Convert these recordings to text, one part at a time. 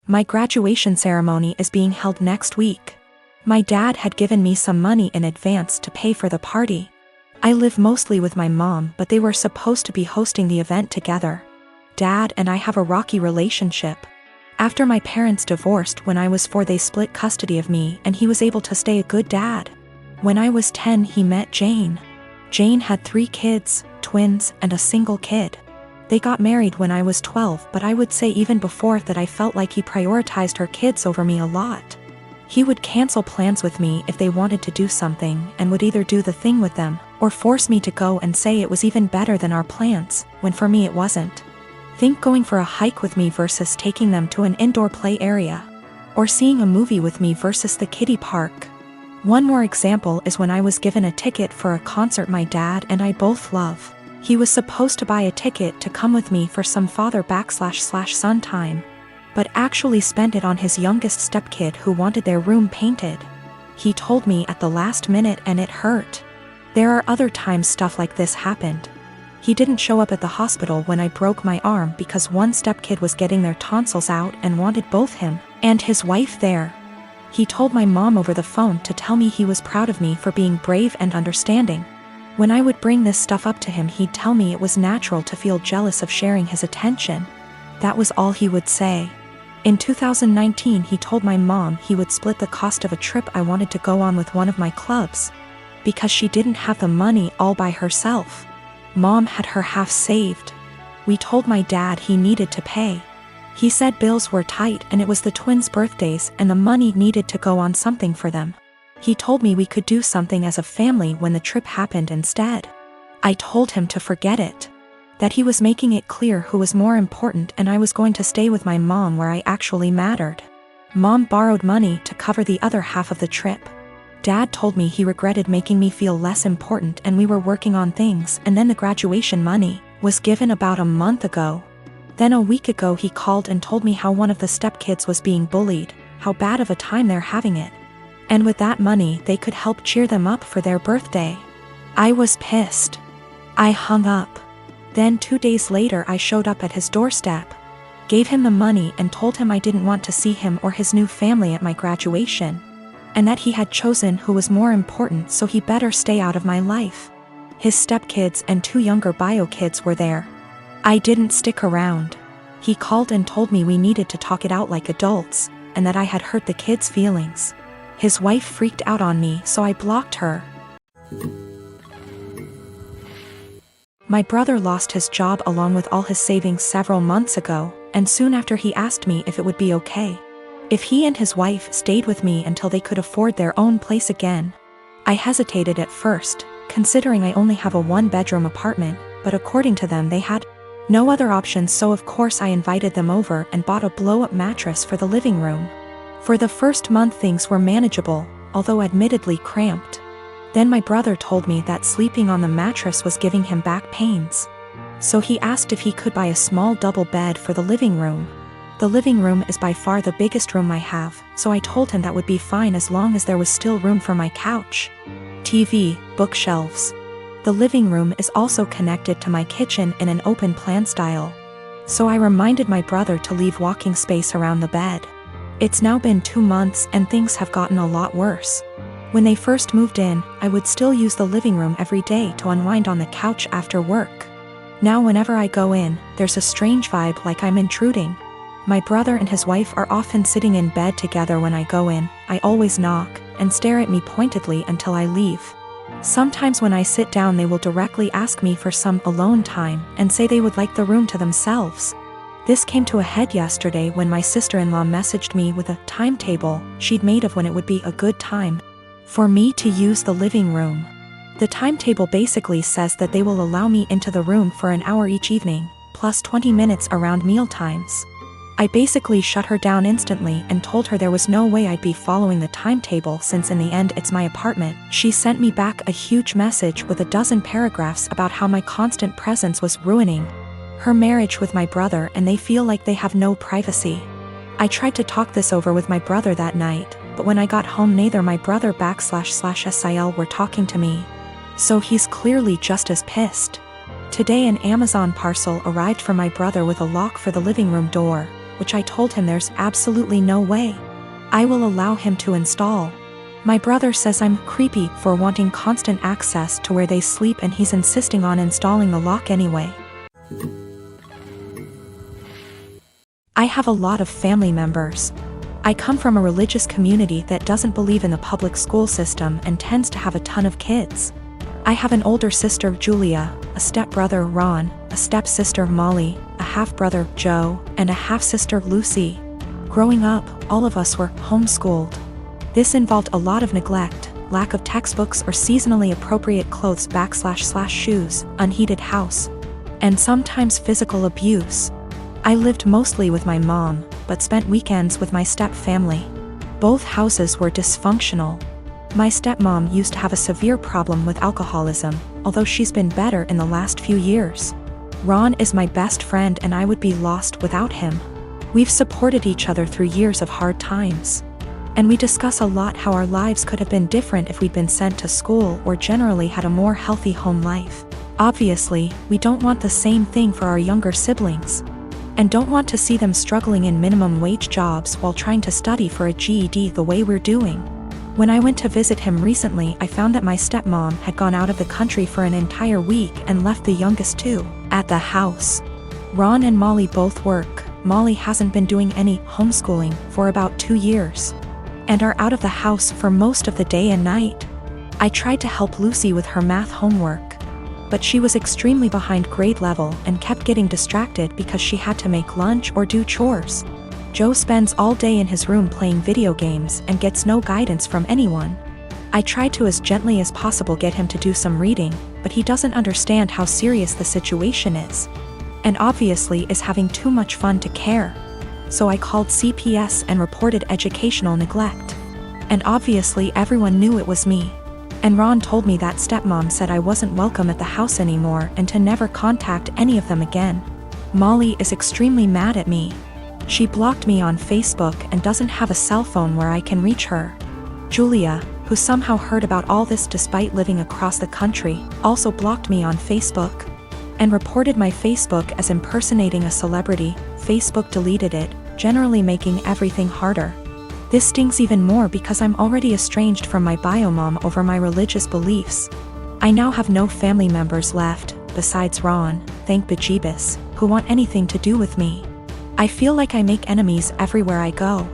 My graduation ceremony is being held next week. My dad had given me some money in advance to pay for the party. I live mostly with my mom, but they were supposed to be hosting the event together. Dad and I have a rocky relationship. After my parents divorced when I was 4, they split custody of me and he was able to stay a good dad. When I was 10, he met Jane. Jane had 3 kids, twins, and a single kid. They got married when I was 12, but I would say even before that I felt like he prioritized her kids over me a lot. He would cancel plans with me if they wanted to do something and would either do the thing with them or force me to go and say it was even better than our plans, when for me it wasn't. Think going for a hike with me versus taking them to an indoor play area. Or seeing a movie with me versus the kiddie park. One more example is when I was given a ticket for a concert my dad and I both love. He was supposed to buy a ticket to come with me for some father/son time, but actually spent it on his youngest stepkid who wanted their room painted. He told me at the last minute and it hurt. There are other times stuff like this happened. He didn't show up at the hospital when I broke my arm because one stepkid was getting their tonsils out and wanted both him and his wife there. He told my mom over the phone to tell me he was proud of me for being brave and understanding. When I would bring this stuff up to him, he'd tell me it was natural to feel jealous of sharing his attention. That was all he would say. In 2019, he told my mom he would split the cost of a trip I wanted to go on with one of my clubs, because she didn't have the money all by herself. Mom had her half saved. We told my dad he needed to pay. He said bills were tight and it was the twins' birthdays and the money needed to go on something for them. He told me we could do something as a family when the trip happened instead. I told him to forget it. That he was making it clear who was more important and I was going to stay with my mom where I actually mattered. Mom borrowed money to cover the other half of the trip. Dad told me he regretted making me feel less important and we were working on things, and then the graduation money was given about a month ago. Then a week ago he called and told me how one of the stepkids was being bullied, how bad of a time they're having it. And with that money they could help cheer them up for their birthday. I was pissed. I hung up. Then 2 days later I showed up at his doorstep, gave him the money and told him I didn't want to see him or his new family at my graduation, and that he had chosen who was more important, so he better stay out of my life. His stepkids and 2 younger bio kids were there. I didn't stick around. He called and told me we needed to talk it out like adults, and that I had hurt the kids' feelings. His wife freaked out on me, so I blocked her. My brother lost his job along with all his savings several months ago, and soon after he asked me if it would be okay if he and his wife stayed with me until they could afford their own place again. I hesitated at first, considering I only have a 1-bedroom apartment, but according to them they had no other options, so of course I invited them over and bought a blow-up mattress for the living room. For the first month things were manageable, although admittedly cramped. Then my brother told me that sleeping on the mattress was giving him back pains. So he asked if he could buy a small double bed for the living room. The living room is by far the biggest room I have, so I told him that would be fine as long as there was still room for my couch, TV, bookshelves. The living room is also connected to my kitchen in an open plan style. So I reminded my brother to leave walking space around the bed. It's now been 2 months and things have gotten a lot worse. When they first moved in, I would still use the living room every day to unwind on the couch after work. Now whenever I go in, there's a strange vibe like I'm intruding. My brother and his wife are often sitting in bed together when I go in. I always knock and stare at me pointedly until I leave. Sometimes when I sit down they will directly ask me for some alone time and say they would like the room to themselves. This came to a head yesterday when my sister-in-law messaged me with a timetable she'd made of when it would be a good time for me to use the living room. The timetable basically says that they will allow me into the room for an hour each evening, plus 20 minutes around meal times. I basically shut her down instantly and told her there was no way I'd be following the timetable since in the end it's my apartment. She sent me back a huge message with a dozen paragraphs about how my constant presence was ruining her marriage with my brother and they feel like they have no privacy. I tried to talk this over with my brother that night, but when I got home neither my brother/SIL were talking to me. So he's clearly just as pissed. Today an Amazon parcel arrived for my brother with a lock for the living room door. which I told him there's absolutely no way I will allow him to install. My brother says I'm creepy for wanting constant access to where they sleep, and he's insisting on installing the lock anyway. I have a lot of family members. I come from a religious community that doesn't believe in the public school system and tends to have a ton of kids. I have an older sister, Julia, a stepbrother, Ron, a stepsister, Molly, a half-brother, Joe, and a half-sister, Lucy. Growing up, all of us were homeschooled. This involved a lot of neglect, lack of textbooks or seasonally appropriate clothes / shoes, unheated house, and sometimes physical abuse. I lived mostly with my mom, but spent weekends with my step-family. Both houses were dysfunctional. My stepmom used to have a severe problem with alcoholism, although she's been better in the last few years. Ron is my best friend and I would be lost without him. We've supported each other through years of hard times. And we discuss a lot how our lives could have been different if we'd been sent to school or generally had a more healthy home life. Obviously, we don't want the same thing for our younger siblings, and don't want to see them struggling in minimum wage jobs while trying to study for a GED the way we're doing. When I went to visit him recently, I found that my stepmom had gone out of the country for an entire week and left the youngest two at the house. Ron and Molly both work. Molly hasn't been doing any homeschooling for about 2 years, and are out of the house for most of the day and night. I tried to help Lucy with her math homework, but she was extremely behind grade level and kept getting distracted because she had to make lunch or do chores. Joe spends all day in his room playing video games and gets no guidance from anyone. I tried to as gently as possible get him to do some reading, but he doesn't understand how serious the situation is, and obviously is having too much fun to care. So I called CPS and reported educational neglect. And obviously everyone knew it was me. And Ron told me that stepmom said I wasn't welcome at the house anymore and to never contact any of them again. Molly is extremely mad at me. She blocked me on Facebook and doesn't have a cell phone where I can reach her. Julia, who somehow heard about all this despite living across the country, also blocked me on Facebook and reported my Facebook as impersonating a celebrity. Facebook deleted it, generally making everything harder. This stings even more because I'm already estranged from my biomom over my religious beliefs. I now have no family members left, besides Ron, thank bejeebus, who want anything to do with me. I feel like I make enemies everywhere I go.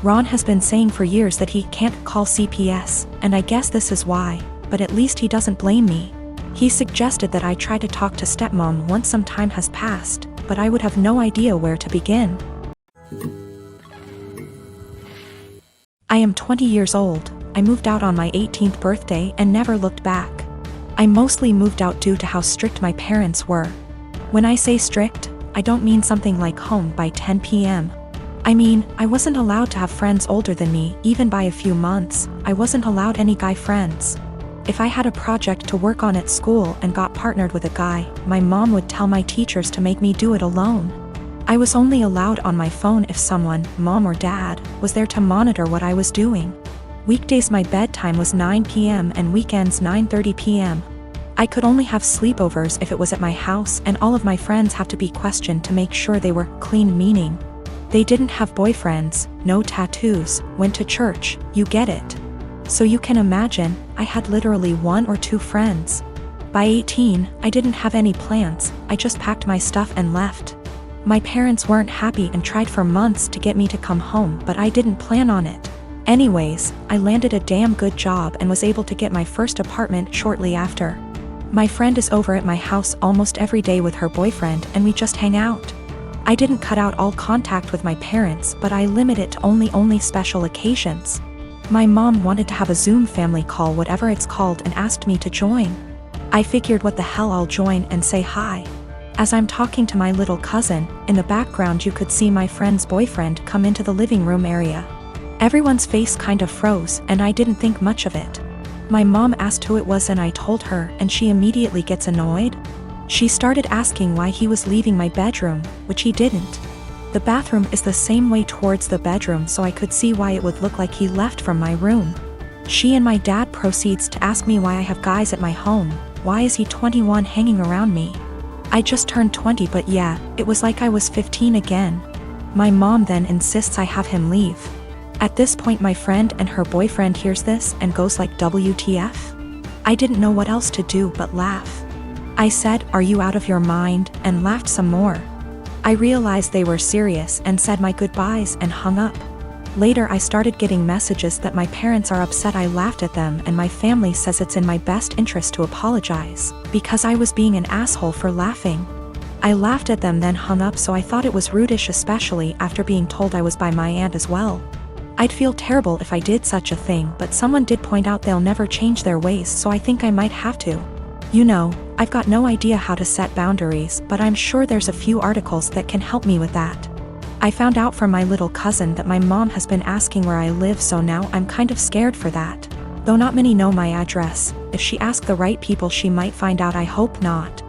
Ron has been saying for years that he can't call CPS, and I guess this is why, but at least he doesn't blame me. He suggested that I try to talk to stepmom once some time has passed, but I would have no idea where to begin. I am 20 years old. I moved out on my 18th birthday and never looked back. I mostly moved out due to how strict my parents were. When I say strict, I don't mean something like home by 10 p.m. I mean, I wasn't allowed to have friends older than me, even by a few months. I wasn't allowed any guy friends. If I had a project to work on at school and got partnered with a guy, my mom would tell my teachers to make me do it alone. I was only allowed on my phone if someone, mom or dad, was there to monitor what I was doing. Weekdays my bedtime was 9 p.m. and weekends 9:30 p.m. I could only have sleepovers if it was at my house, and all of my friends have to be questioned to make sure they were clean, meaning they didn't have boyfriends, no tattoos, went to church, you get it. So you can imagine, I had literally 1 or 2 friends. By 18, I didn't have any plans, I just packed my stuff and left. My parents weren't happy and tried for months to get me to come home, but I didn't plan on it. Anyways, I landed a damn good job and was able to get my first apartment shortly after. My friend is over at my house almost every day with her boyfriend and we just hang out. I didn't cut out all contact with my parents, but I limit it to only special occasions. My mom wanted to have a Zoom family call, whatever it's called, and asked me to join. I figured what the hell, I'll join and say hi. As I'm talking to my little cousin, in the background you could see my friend's boyfriend come into the living room area. Everyone's face kind of froze and I didn't think much of it. My mom asked who it was and I told her, and she immediately gets annoyed. She started asking why he was leaving my bedroom, which he didn't. The bathroom is the same way towards the bedroom, so I could see why it would look like he left from my room. She and my dad proceeds to ask me why I have guys at my home, why is he 21 hanging around me? I just turned 20, but yeah, it was like I was 15 again. My mom then insists I have him leave. At this point my friend and her boyfriend hears this and goes like WTF? I didn't know what else to do but laugh. I said, "Are you out of your mind?" and laughed some more. I realized they were serious and said my goodbyes and hung up. Later I started getting messages that my parents are upset I laughed at them and my family says it's in my best interest to apologize, because I was being an asshole for laughing. I laughed at them then hung up, so I thought it was rudish, especially after being told I was by my aunt as well. I'd feel terrible if I did such a thing, but someone did point out they'll never change their ways, so I think I might have to. You know, I've got no idea how to set boundaries, but I'm sure there's a few articles that can help me with that. I found out from my little cousin that my mom has been asking where I live, so now I'm kind of scared for that. Though not many know my address, if she asks the right people she might find out. I hope not.